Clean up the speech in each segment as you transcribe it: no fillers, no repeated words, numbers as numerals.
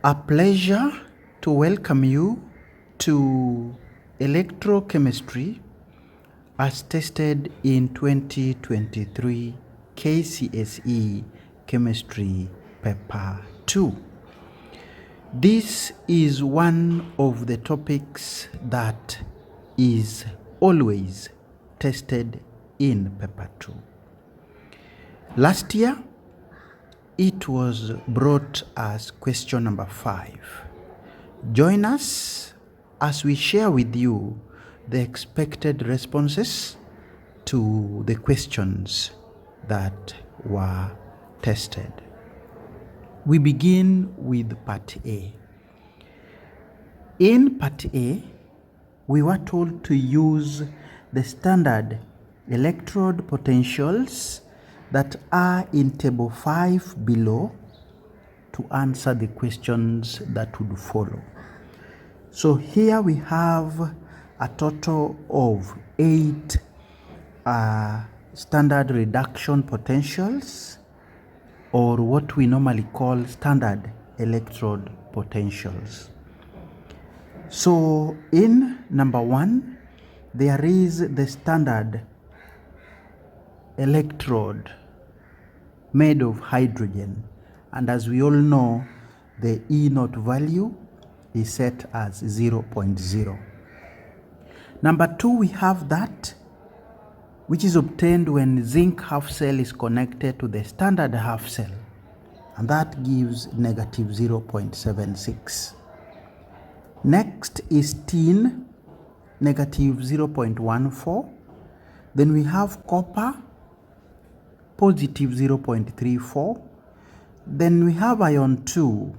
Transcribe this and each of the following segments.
A pleasure to welcome you to Electrochemistry as tested in 2023 K.C.S.E Chemistry Paper 2. This is one of the topics that is always tested in Paper 2. Last year, it was brought as question number 5. Join us as we share with you the expected responses to the questions that were tested. We begin with part A. In part A, we were told to use the standard electrode potentials that are in table 5 below to answer the questions that would follow. So here we have a total of 8 standard reduction potentials, or what we normally call standard electrode potentials. So in number 1, there is the standard electrode made of hydrogen, and as we all know, the E naught value is set as 0.0. Number 2, we have that which is obtained when zinc half cell is connected to the standard half cell, and that gives negative 0.76. Next is tin, negative 0.14. Then we have copper, positive 0.34. Then we have iron 2,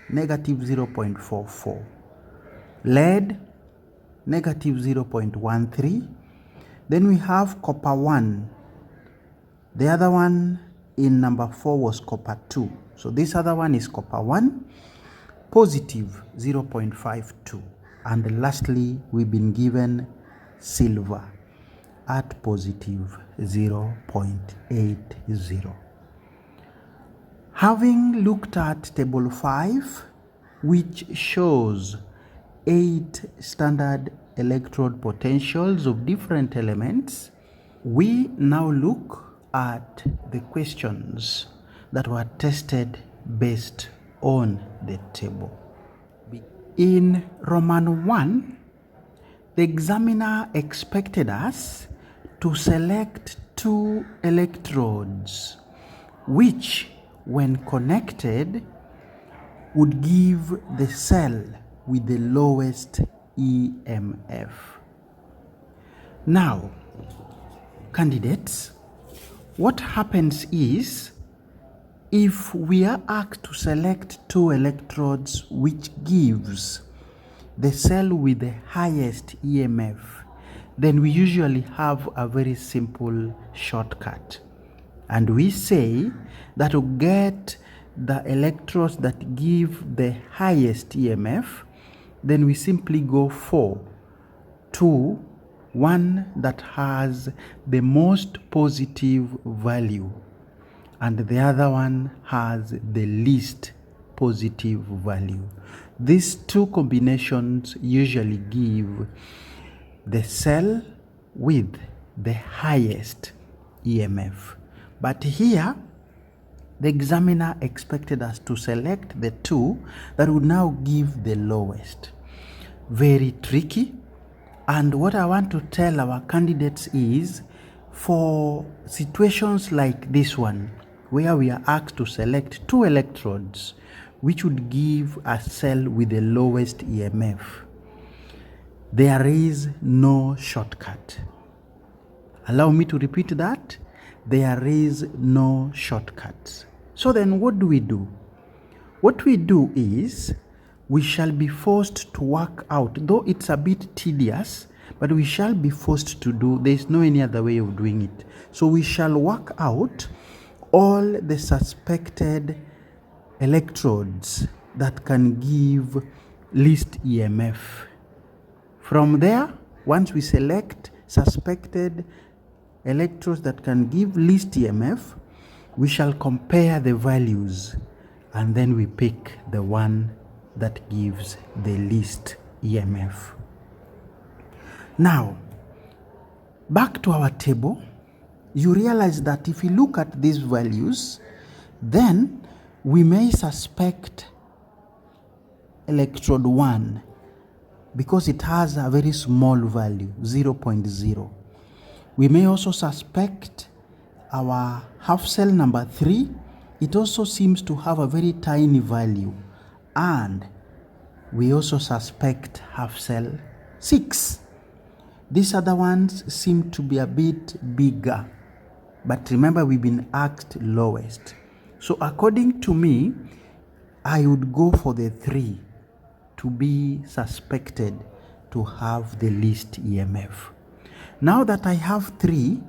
negative 0.44. Lead, negative 0.13. Then we have copper 1. The other one in number 4 was copper 2. So this other one is copper 1, positive 0.52. And lastly, we've been given silver at positive 0.80. Having looked at table 5, which shows 8 standard electrode potentials of different elements, we now look at the questions that were tested based on the table. In Roman 1, the examiner expected us to select 2 electrodes which, when connected, would give the cell with the lowest EMF. Now, candidates, what happens is, if we are asked to select 2 electrodes which gives the cell with the highest EMF, then we usually have a very simple shortcut. And we say that to get the electrodes that give the highest EMF, then we simply go for 2, one that has the most positive value, and the other one has the least positive value. These 2 combinations usually give the cell with the highest EMF. But here, the examiner expected us to select the 2 that would now give the lowest. Very tricky. And what I want to tell our candidates is, for situations like this one, where we are asked to select 2 electrodes which would give a cell with the lowest EMF, there is no shortcut. Allow me to repeat that. There is no shortcut. So then what do we do? What we do is, we shall be forced to work out, though it's a bit tedious, but we shall be forced to do, there's no any other way of doing it. So we shall work out all the suspected electrodes that can give least EMF. From there, once we select suspected electrodes that can give least EMF, we shall compare the values and then we pick the one that gives the least EMF. Now, back to our table, you realize that if you look at these values, then we may suspect electrode 1 because it has a very small value, 0.0. We may also suspect our half cell number 3. It also seems to have a very tiny value. And we also suspect half cell 6. These other ones seem to be a bit bigger. But remember, we've been asked lowest. So according to me, I would go for the 3 to be suspected to have the least EMF. Now that I have 3,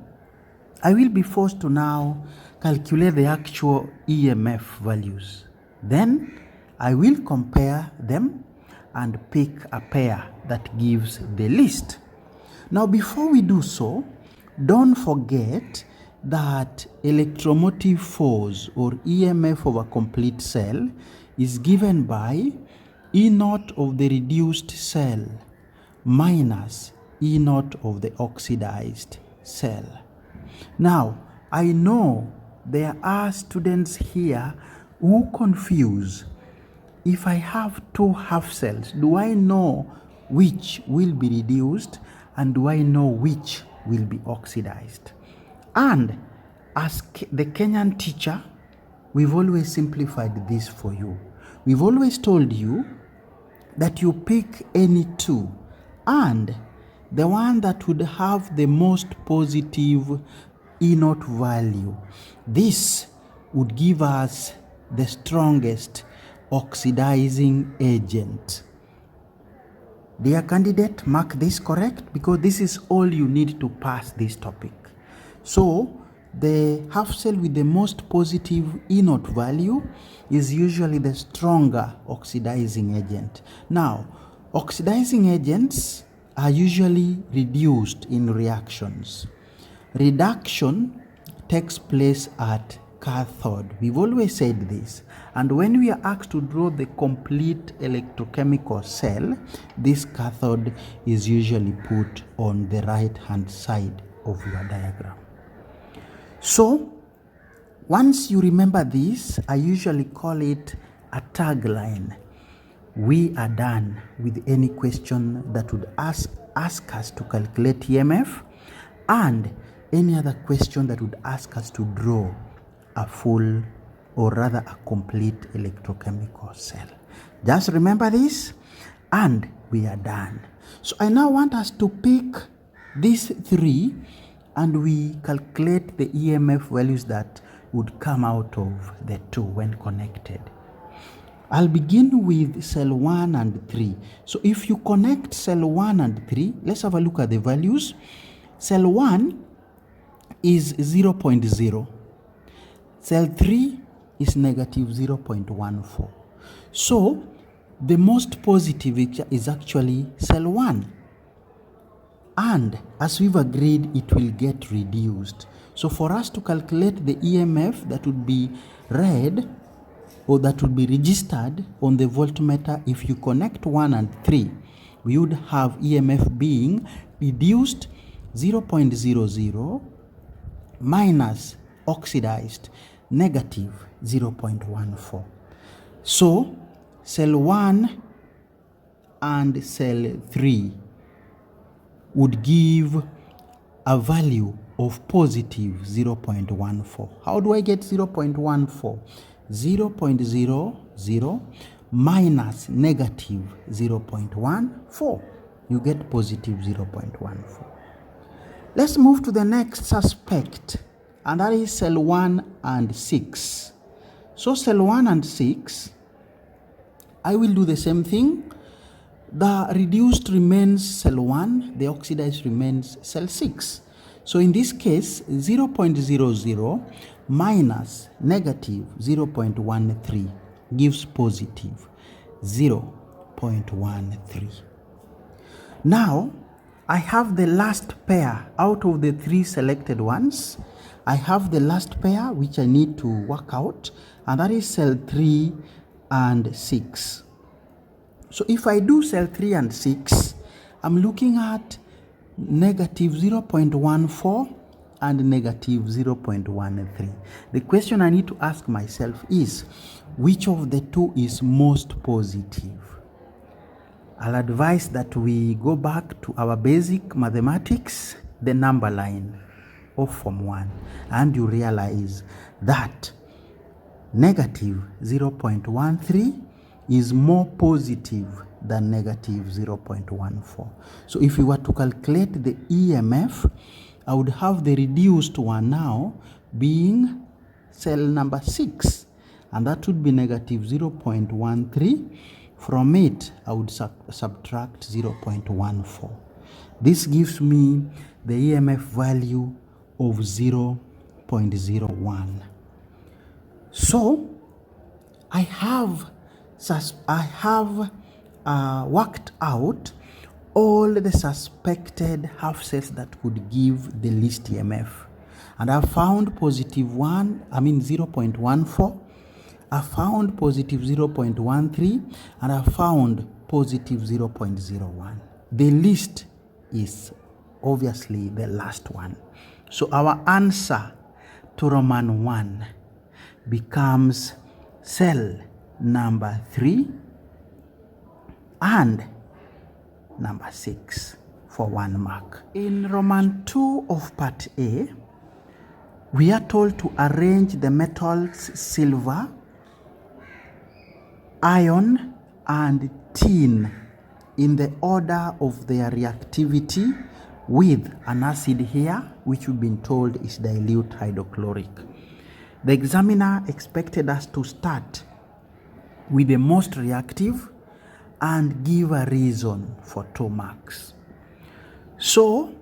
I will be forced to now calculate the actual EMF values. Then I will compare them and pick a pair that gives the least. Now before we do so, don't forget that electromotive force or EMF of a complete cell is given by E naught of the reduced cell minus E naught of the oxidized cell. Now, I know there are students here who confuse. If I have 2 half cells, do I know which will be reduced and do I know which will be oxidized? And as the Kenyan teacher, we've always simplified this for you. We've always told you that you pick any 2 and the one that would have the most positive E naught value, this would give us the strongest oxidizing agent. Dear candidate, mark this correct because this is all you need to pass this topic. So the half cell with the most positive E naught value is usually the stronger oxidizing agent. Now, oxidizing agents are usually reduced in reactions. Reduction takes place at cathode. We've always said this. And when we are asked to draw the complete electrochemical cell, this cathode is usually put on the right-hand side of your diagram. So, once you remember this, I usually call it a tagline. We are done with any question that would ask us to calculate EMF and any other question that would ask us to draw a full or rather a complete electrochemical cell. Just remember this and we are done. So I now want us to pick these 3 and we calculate the EMF values that would come out of the 2 when connected. I'll begin with cell 1 and 3. So if you connect cell 1 and 3, let's have a look at the values. Cell 1 is 0.0. Cell 3 is negative 0.14. So the most positive is actually cell 1. And as we've agreed, it will get reduced. So for us to calculate the EMF that would be read or that would be registered on the voltmeter, if you connect 1 and 3, we would have EMF being reduced 0.00 minus oxidized negative 0.14. So cell 1 and cell 3 would give a value of positive 0.14. How do I get 0.14? 0.00 minus negative 0.14. You get positive 0.14. Let's move to the next suspect, and that is cell 1 and 6. So cell 1 and 6, I will do the same thing. The reduced remains cell 1, the oxidized remains cell 6. So in this case, 0.00 minus negative 0.13 gives positive 0.13. Now, I have the last pair out of the 3 selected ones, I have the last pair which I need to work out, and that is cell 3 and 6. So if I do cell 3 and 6, I'm looking at negative 0.14 and negative 0.13. The question I need to ask myself is, which of the two is most positive? I'll advise that we go back to our basic mathematics, the number line of Form 1, and you realize that negative 0.13 is more positive than negative 0.14. So if we were to calculate the EMF, I would have the reduced one now being cell number 6, and that would be negative 0.13. From it, I would subtract 0.14. This gives me the EMF value of 0.01. So I have worked out all the suspected half cells that could give the least EMF, and I found positive 0.14. I found positive 0.13, and I found positive 0.01. The least is obviously the last one. So our answer to Roman 1 becomes cell number 3 and number 6 for 1 mark. In Roman 2 of part A, we are told to arrange the metals silver, iron, and tin in the order of their reactivity with an acid here, which we've been told is dilute hydrochloric. The examiner expected us to start with the most reactive and give a reason for 2 marks. So,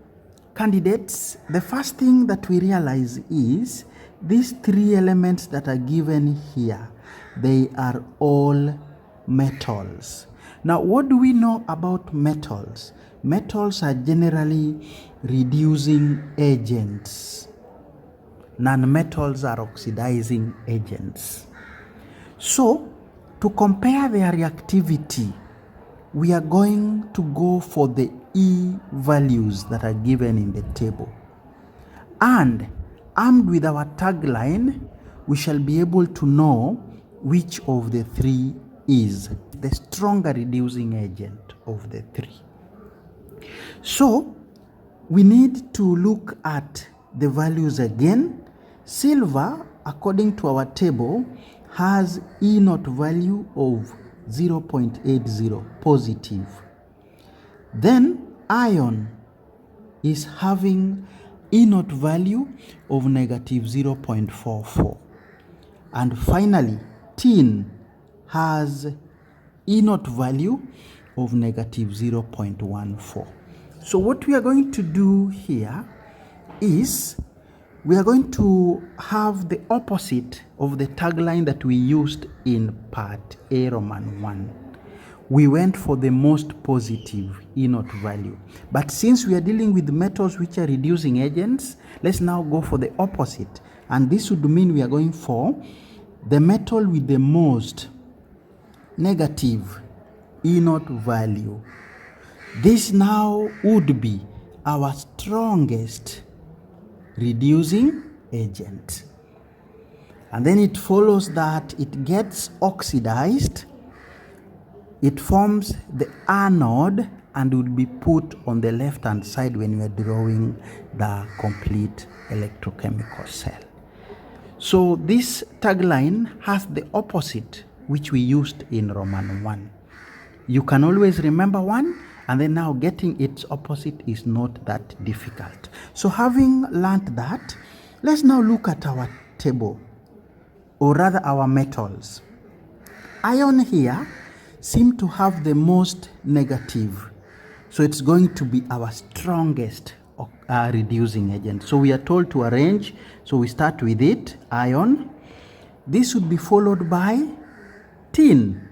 candidates, the first thing that we realize is these 3 elements that are given here, they are all metals. Now, what do we know about metals? Metals are generally reducing agents. Non-metals are oxidizing agents. So, to compare their reactivity, we are going to go for the E values that are given in the table. And armed with our tagline, we shall be able to know which of the 3 is the stronger reducing agent of the 3. So, we need to look at the values again. Silver, according to our table, has E naught value of 0.80 positive. Then iron is having E naught value of negative 0.44. And finally, tin has E naught value of negative 0.14. So what we are going to do here is we are going to have the opposite of the tagline that we used in part A, Roman 1. We went for the most positive E naught value. But since we are dealing with metals which are reducing agents, let's now go for the opposite. And this would mean we are going for the metal with the most negative E naught value. This now would be our strongest reducing agent. And then it follows that it gets oxidized, it forms the anode, and will be put on the left hand side when we are drawing the complete electrochemical cell. So this tagline has the opposite which we used in Roman 1. You can always remember one, and then now getting its opposite is not that difficult. So having learned that, let's now look at our table, or rather our metals. Iron here seems to have the most negative, so it's going to be our strongest reducing agent. So we are told to arrange, so we start with it, iron. This would be followed by tin,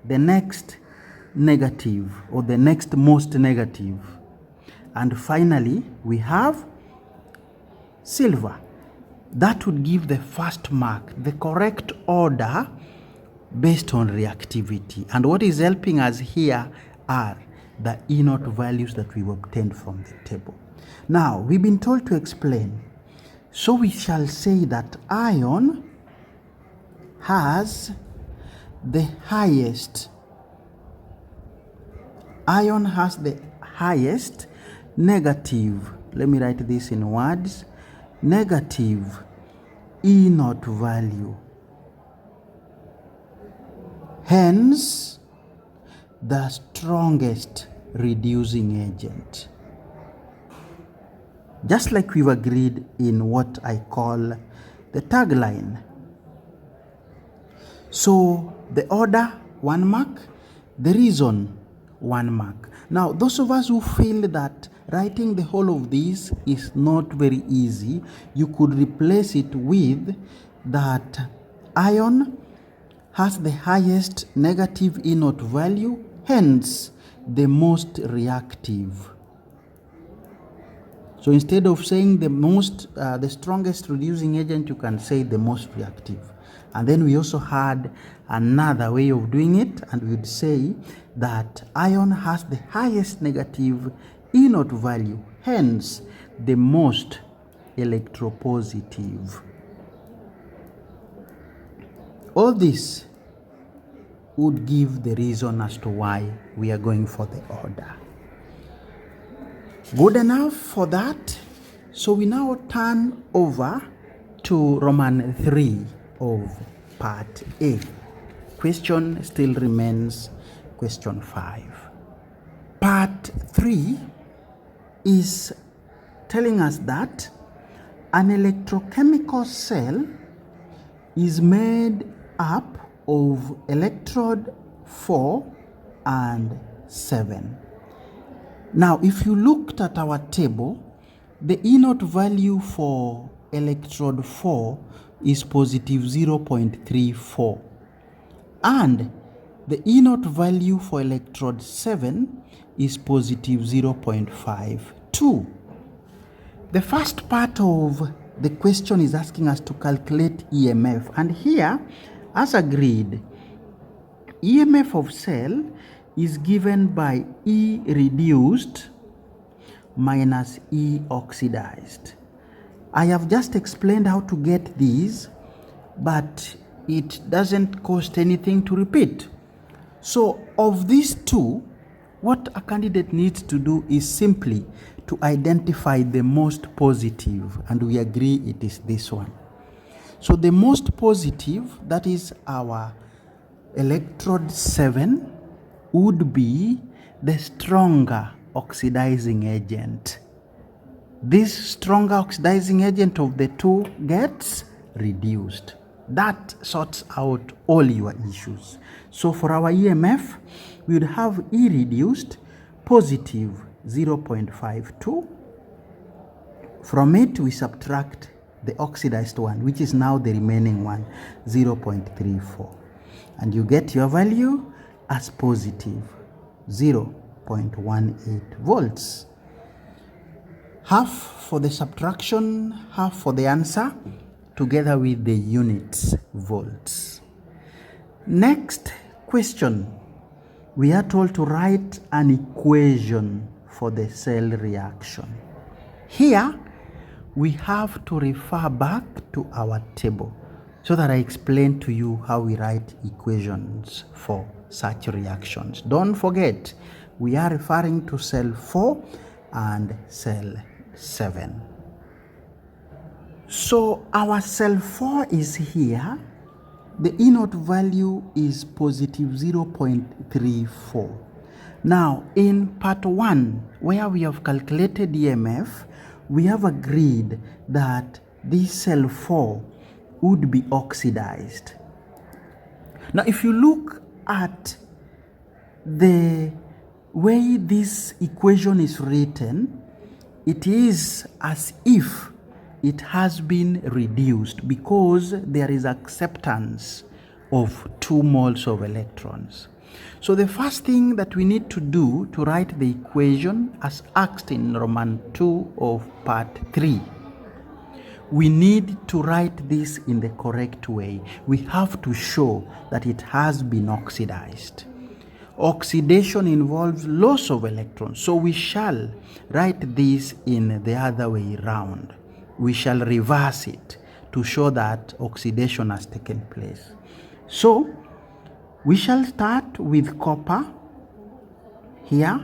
the next negative, or the next most negative. And finally, we have silver. that would give the first mark, the correct order based on reactivity. And what is helping us here are the E0 values that we've obtained from the table. Now, we've been told to explain. So we shall say that iron has the highest negative, let me write this in words, negative E0 value. Hence, the strongest reducing agent. Just like we've agreed in what I call the tagline. So the order, 1 mark, the reason, 1 mark. Now, those of us who feel that writing the whole of this is not very easy, you could replace it with that iron has the highest negative E0 value, hence the most reactive. So instead of saying the strongest reducing agent, you can say the most reactive. And then we also had another way of doing it, and we would say that iron has the highest negative E0 value, hence the most electropositive. All this would give the reason as to why we are going for the order. Good enough for that. So we now turn over to Roman 3 of part A. Question still remains question 5. Part 3 is telling us that an electrochemical cell is made up of electrode 4 and 7. Now, if you looked at our table, the E0 value for electrode 4 is positive 0.34, and the E0 value for electrode 7 is positive 0.52. The first part of the question is asking us to calculate EMF, and here, as agreed, EMF of cell is given by E reduced minus E oxidized. I have just explained how to get these, but it doesn't cost anything to repeat. So of these two, what a candidate needs to do is simply to identify the most positive, and we agree it is this one. So the most positive, that is our electrode 7, would be the stronger oxidizing agent. This stronger oxidizing agent of the two gets reduced. That sorts out all your issues. So for our EMF, we would have E reduced positive 0.52. From it, we subtract the oxidized one, which is now the remaining one, 0.34. And you get your value as positive 0.18 volts. Half for the subtraction, half for the answer, together with the units, volts. Next question, we are told to write an equation for the cell reaction. Here, we have to refer back to our table so that I explain to you how we write equations for such reactions. Don't forget, we are referring to cell 4 and cell 7. So our cell 4 is here. The E0 value is positive 0.34. Now, in part 1, where we have calculated EMF, we have agreed that this cell 4 would be oxidized. Now, if you look at the way this equation is written, it is as if it has been reduced because there is acceptance of 2 moles of electrons. So the first thing that we need to do to write the equation as asked in Roman 2 of part 3, we need to write this in the correct way. We have to show that it has been oxidized. Oxidation involves loss of electrons, so we shall write this in the other way round. We shall reverse it to show that oxidation has taken place. So we shall start with copper here,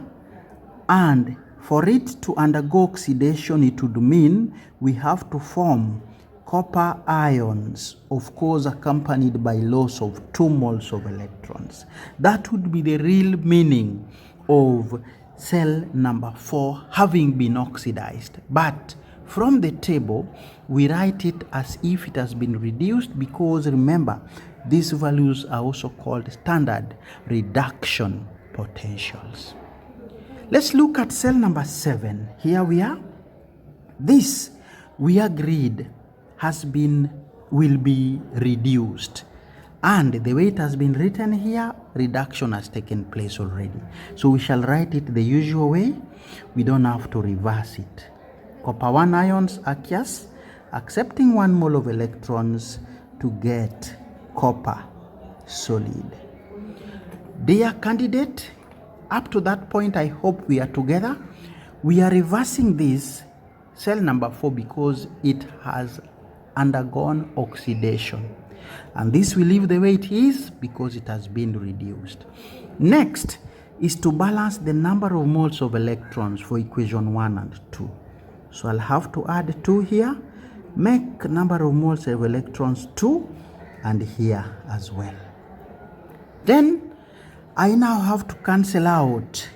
and for it to undergo oxidation, it would mean we have to form copper ions, of course accompanied by loss of 2 moles of electrons. That would be the real meaning of cell number 4 having been oxidized. But from the table, we write it as if it has been reduced, because remember, these values are also called standard reduction potentials. Let's look at cell number 7. Here we are. This, we agreed, will be reduced. And the way it has been written here, reduction has taken place already. So we shall write it the usual way. We don't have to reverse it. Copper 1 ions aqueous, accepting 1 mole of electrons to get copper solid. Dear candidate, up to that point, I hope we are together. We are reversing this cell number 4 because it has undergone oxidation. And this will leave the way it is because it has been reduced. Next is to balance the number of moles of electrons for equation 1 and 2. So I'll have to add 2 here, make number of moles of electrons 2, and here as well. Then I now have to cancel out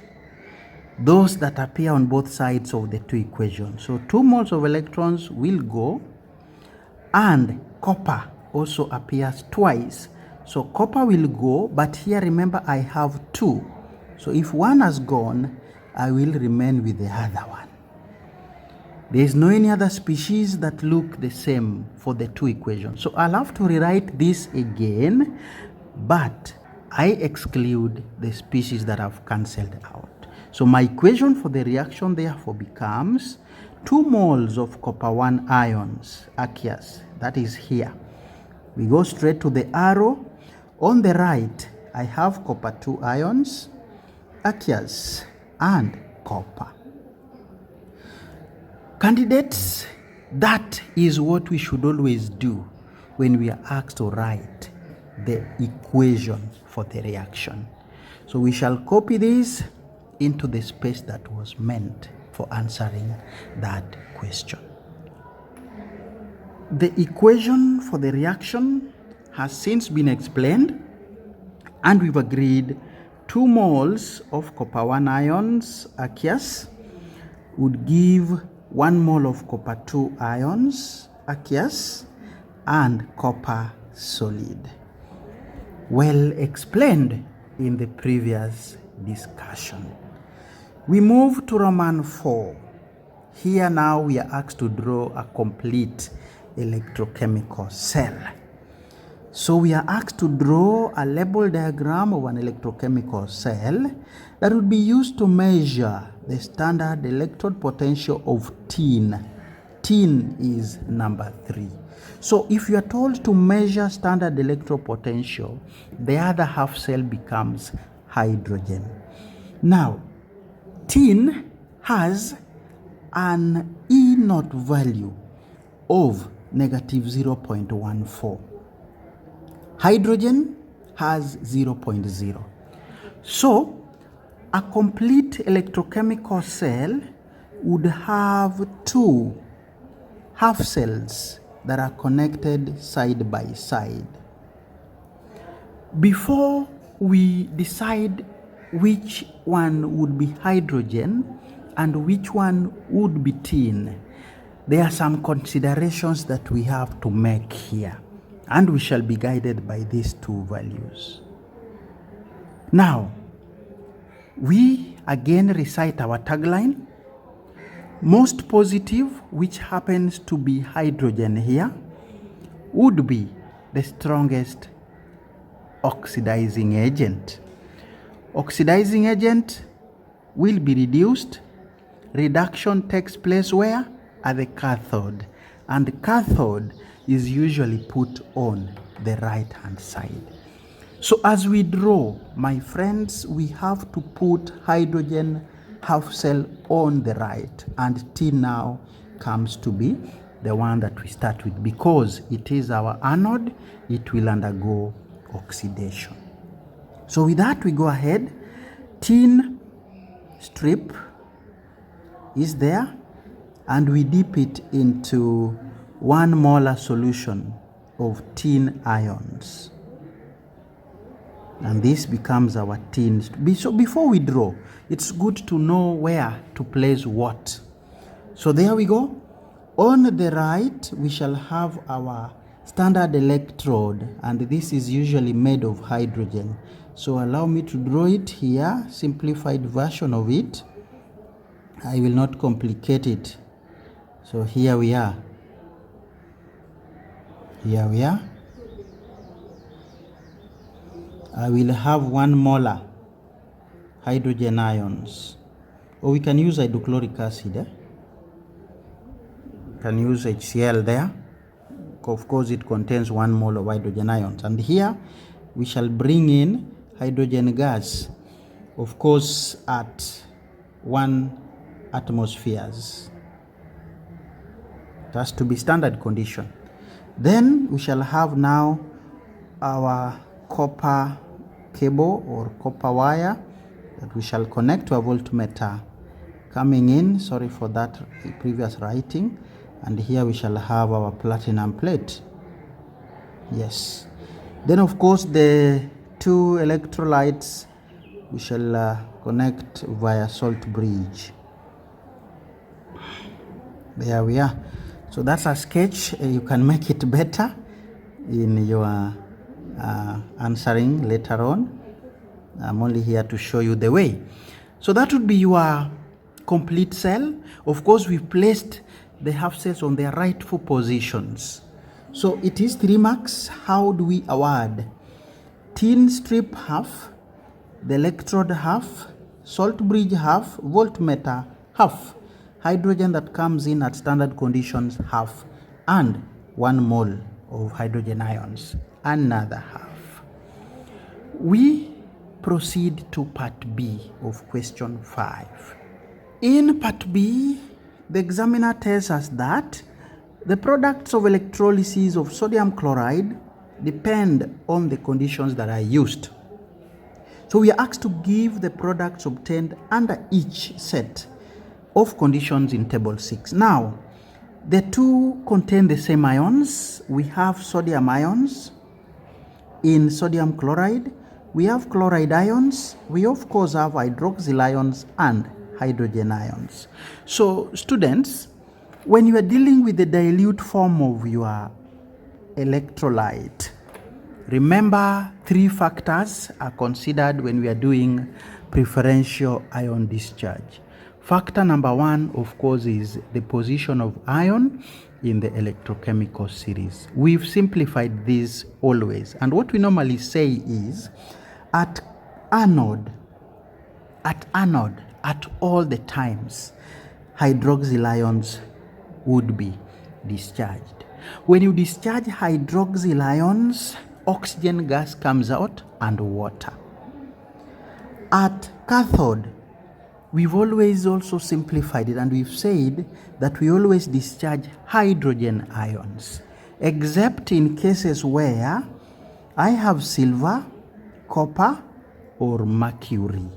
those that appear on both sides of the 2 equations. So 2 moles of electrons will go, and copper also appears twice. So copper will go, but here remember I have 2. So if 1 has gone, I will remain with the other one. There is no any other species that look the same for the 2 equations. So I'll have to rewrite this again, but I exclude the species that I've cancelled out. So my equation for the reaction therefore becomes 2 moles of copper 1 ions aqueous. That is here. We go straight to the arrow. On the right, I have copper 2 ions aqueous and copper. Candidates, that is what we should always do when we are asked to write the equation for the reaction. So we shall copy this into the space that was meant for answering that question. The equation for the reaction has since been explained, and we've agreed 2 moles of copper 1 ions aqueous would give 1 mole of copper 2 ions aqueous and copper solid. Well explained in the previous discussion. We move to Roman 4. Here now we are asked to draw a complete electrochemical cell. So we are asked to draw a label diagram of an electrochemical cell that would be used to measure the standard electrode potential of tin. Tin is number 3. So if you are told to measure standard electrode potential, the other half cell becomes hydrogen. Now, tin has an E naught value of negative 0.14. Hydrogen has 0.0. So a complete electrochemical cell would have 2 half cells that are connected side by side. Before we decide which one would be hydrogen and which one would be tin, there are some considerations that we have to make here, and we shall be guided by these 2 values. Now, we again recite our tagline. Most positive, which happens to be hydrogen here, would be the strongest oxidizing agent. Oxidizing agent will be reduced. Reduction takes place where? At the cathode. and cathode is usually put on the right hand side. So as we draw, my friends, we have to put hydrogen half cell on the right, and T now comes to be the one that we start with. Because it is our anode, it will undergo oxidation. So with that, we go ahead. Tin strip is there, and we dip it into 1 molar solution of tin ions. And this becomes our tin. So before we draw, it's good to know where to place what. So there we go. On the right, we shall have our standard electrode, and this is usually made of hydrogen. So allow me to draw it here, simplified version of it. I will not complicate it. So here we are. Here we are. I will have 1 molar hydrogen ions, or we can use hydrochloric acid. We can use HCl there. Of course, it contains 1 mole of hydrogen ions. And here we shall bring in hydrogen gas, of course, at 1 atmospheres. It has to be standard condition. Then we shall have now our copper cable or copper wire that we shall connect to a voltmeter coming in. Sorry for that previous writing. And here we shall have our platinum plate. Yes. Then of course the 2 electrolytes we shall connect via salt bridge. There we are. So that's a sketch. You can make it better in your answering later on. I'm only here to show you the way. So that would be your complete cell. Of course, we've placed the half cells on their rightful positions. So it is 3 marks. How do we award? Tin strip half, the electrode half, salt bridge half, voltmeter half, hydrogen that comes in at standard conditions half, and 1 mole of hydrogen ions, another half. We proceed to part B of question 5. In part B, the examiner tells us that the products of electrolysis of sodium chloride depend on the conditions that are used. So we are asked to give the products obtained under each set of conditions in table 6. Now, the 2 contain the same ions. We have sodium ions in sodium chloride. We have chloride ions. We of course have hydroxyl ions and hydrogen ions. So students, when you are dealing with the dilute form of your electrolyte, remember 3 factors are considered when we are doing preferential ion discharge. Factor number 1, of course, is the position of ion in the electrochemical series. We've simplified this always, and what we normally say is at anode, at all the times, hydroxyl ions would be discharged. When you discharge hydroxyl ions, oxygen gas comes out and water. At cathode, we've always also simplified it, and we've said that we always discharge hydrogen ions, except in cases where I have silver, copper, or mercury.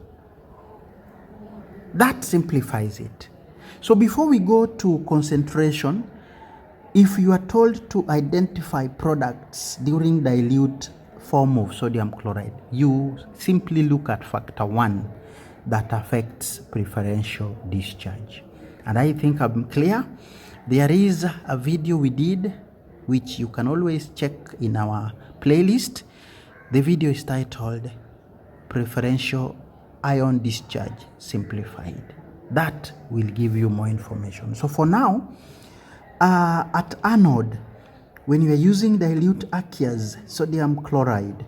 That simplifies it. So before we go to concentration, if you are told to identify products during dilute form of sodium chloride, you simply look at factor 1 that affects preferential discharge. And I think I'm clear. There is a video we did, which you can always check in our playlist. The video is titled Preferential Ion Discharge Simplified. That will give you more information. So for now, at anode, when you are using dilute aqueous sodium chloride,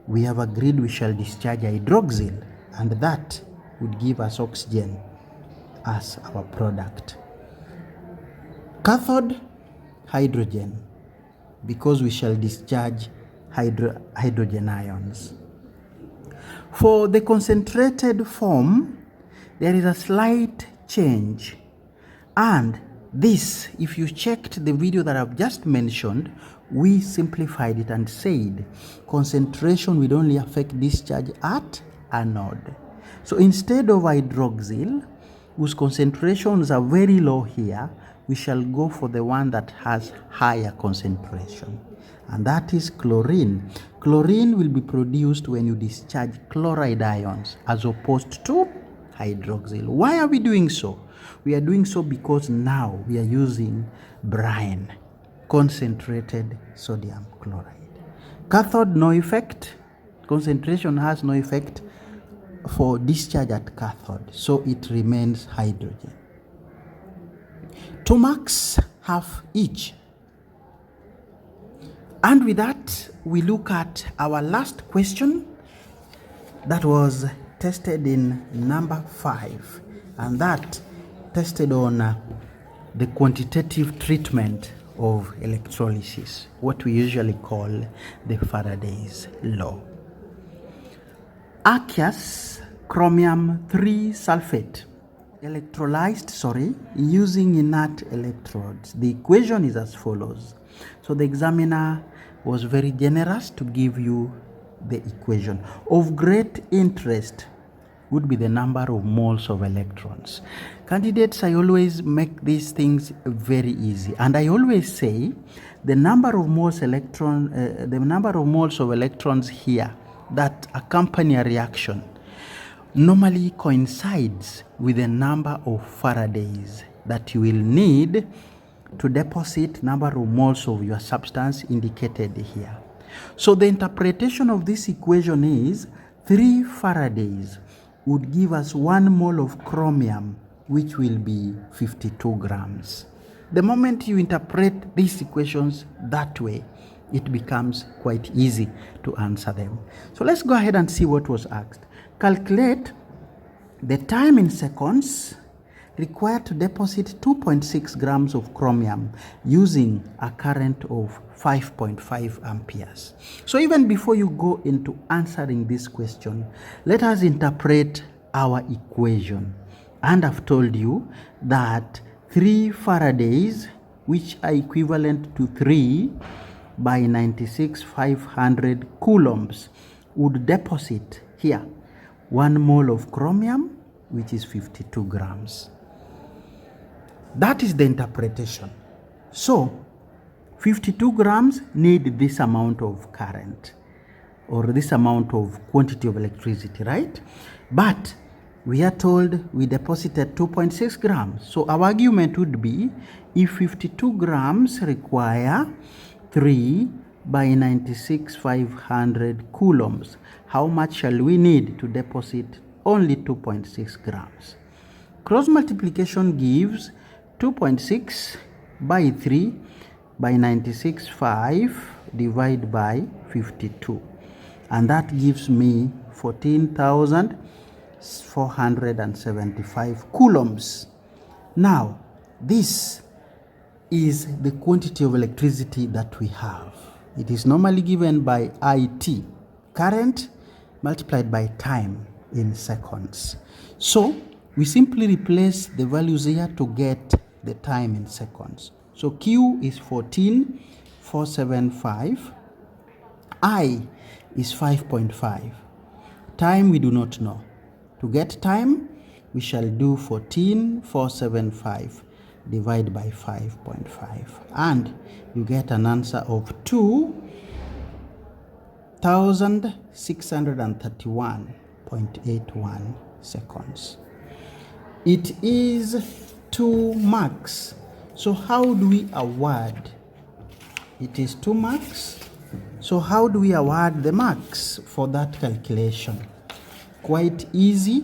we have agreed we shall discharge hydroxyl, and that would give us oxygen as our product. Cathode, hydrogen, because we shall discharge hydrogen ions. For the concentrated form, there is a slight change. And this, if you checked the video that I've just mentioned, we simplified it and said concentration will only affect discharge at anode. So instead of hydroxyl, whose concentrations are very low here, we shall go for the one that has higher concentration, and that is chlorine. Chlorine will be produced when you discharge chloride ions as opposed to hydroxyl. Why are we doing so? We are doing so because now we are using brine, concentrated sodium chloride. Cathode, no effect. Concentration has no effect for discharge at cathode, so it remains hydrogen. 2 marks, half each. And with that, we look at our last question that was tested in number 5, and that tested on the quantitative treatment of electrolysis, what we usually call the Faraday's law. Aqueous chromium 3 sulfate electrolyzed, using inert electrodes. The equation is as follows. So the examiner was very generous to give you the equation. Of great interest would be the number of moles of electrons. Candidates, I always make these things very easy, and I always say the number of moles of electrons here that accompany a reaction normally coincides with the number of Faradays that you will need to deposit number of moles of your substance indicated here. So the interpretation of this equation is 3 Faradays would give us 1 mole of chromium, which will be 52 grams. The moment you interpret these equations that way, it becomes quite easy to answer them. So let's go ahead and see what was asked. Calculate the time in seconds required to deposit 2.6 grams of chromium using a current of 5.5 amperes. So even before you go into answering this question, let us interpret our equation. And I've told you that 3 Faradays, which are equivalent to 3 by 96,500 coulombs, would deposit here 1 mole of chromium, which is 52 grams. That is the interpretation. So 52 grams need this amount of current, or this amount of quantity of electricity, right? But we are told we deposited 2.6 grams. So our argument would be, if 52 grams require 3 by 96,500 coulombs, how much shall we need to deposit only 2.6 grams? Cross multiplication gives 2.6 by 3 by 96.5 divided by 52, and that gives me 14,475 coulombs. Now this is the quantity of electricity that we have. It is normally given by IT, current multiplied by time in seconds. So we simply replace the values here to get the time in seconds. So Q is 14,475. I is 5.5. Time we do not know. To get time, we shall do 14,475 divided by 5.5. And you get an answer of 2,631.81 seconds. It is 2 marks. So how do we award? It is 2 marks. So how do we award the marks for that calculation? Quite easy.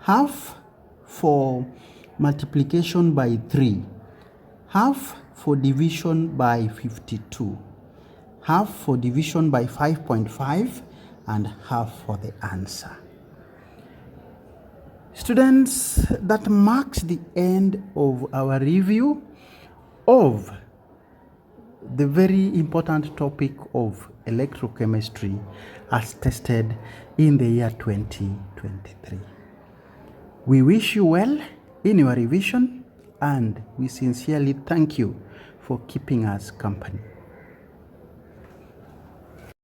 Half for multiplication by 3, half for division by 52, half for division by 5.5, and half for the answer. Students, that marks the end of our review of the very important topic of electrochemistry as tested in the year 2023. We wish you well in your revision, and we sincerely thank you for keeping us company.